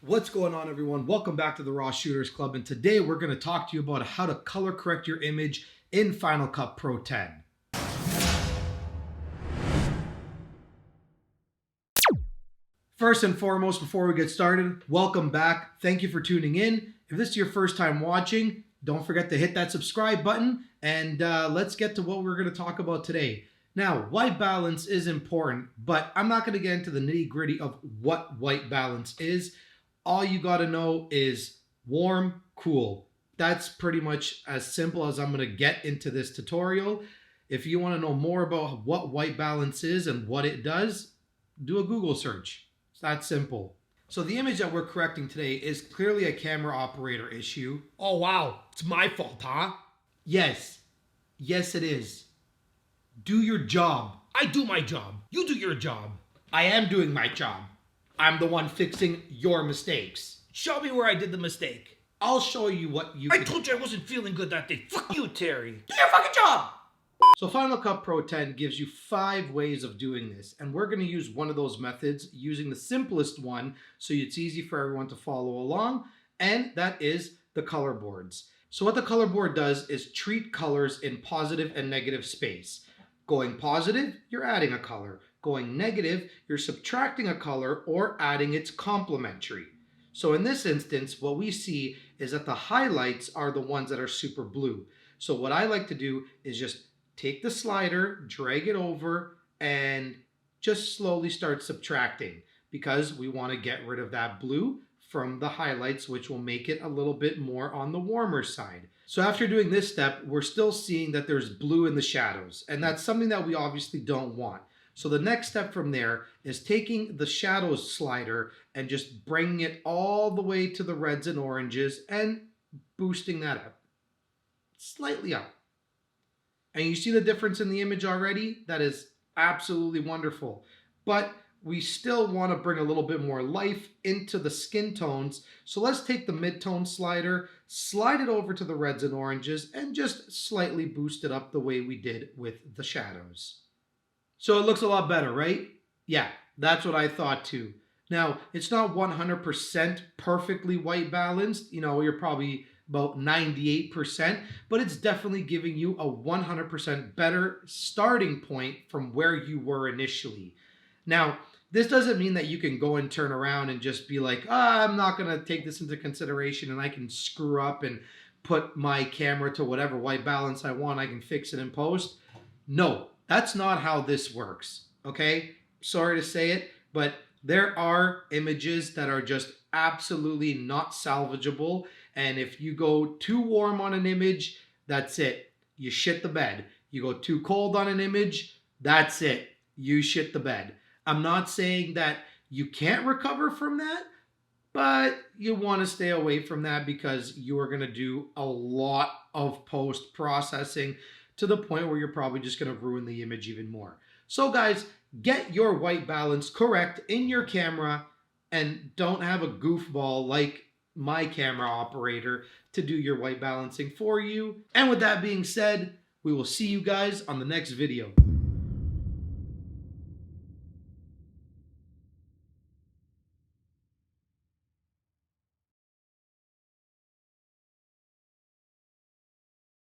What's going on, everyone? Welcome back to the Raw Shooters Club, and today we're going to talk to you about how to color correct your image in Final Cut Pro 10. First and foremost, before we get started, welcome back. Thank you for tuning in. If this is your first time watching, don't forget to hit that subscribe button, and let's get to what we're going to talk about today. Now, white balance is important, but I'm not going to get into the nitty-gritty of what white balance is. All you got to know is warm, cool. That's pretty much as simple as I'm going to get into this tutorial. If you want to know more about what white balance is and what it does, do a Google search. It's that simple. So the image that we're correcting today is clearly a camera operator issue. Oh, wow. It's my fault, huh? Yes. Yes, it is. Do your job. I do my job. You do your job. I am doing my job. I'm the one fixing your mistakes. Show me where I did the mistake. I'll show you what you I told you I wasn't feeling good that day. Fuck you, Terry. Do your fucking job! So Final Cut Pro 10 gives you 5 ways of doing this, and we're going to use one of those methods using the simplest one so it's easy for everyone to follow along, and that is the color boards. So what the color board does is treat colors in positive and negative space. Going positive, you're adding a color. Going negative, you're subtracting a color or adding its complementary. So in this instance, what we see is that the highlights are the ones that are super blue. So what I like to do is just take the slider, drag it over, and just slowly start subtracting because we want to get rid of that blue from the highlights, which will make it a little bit more on the warmer side. So after doing this step, we're still seeing that there's blue in the shadows, and that's something that we obviously don't want. So the next step from there is taking the shadows slider and just bringing it all the way to the reds and oranges and boosting that up, slightly up. And you see the difference in the image already? That is absolutely wonderful. But we still want to bring a little bit more life into the skin tones. So let's take the mid-tone slider, slide it over to the reds and oranges, and just slightly boost it up the way we did with the shadows. So it looks a lot better, right? Yeah, that's what I thought too. Now, it's not 100% perfectly white balanced. You know, you're probably about 98%, but it's definitely giving you a 100% better starting point from where you were initially. Now, this doesn't mean that you can go and turn around and just be like, I'm not going to take this into consideration and I can screw up and put my camera to whatever white balance I want. I can fix it in post. No, that's not how this works, okay? Sorry to say it, but there are images that are just absolutely not salvageable. And if you go too warm on an image, that's it. You shit the bed. You go too cold on an image, that's it. You shit the bed. I'm not saying that you can't recover from that, but you want to stay away from that because you are going to do a lot of post-processing to the point where you're probably just going to ruin the image even more. So guys, get your white balance correct in your camera and don't have a goofball like my camera operator to do your white balancing for you. And with that being said, we will see you guys on the next video.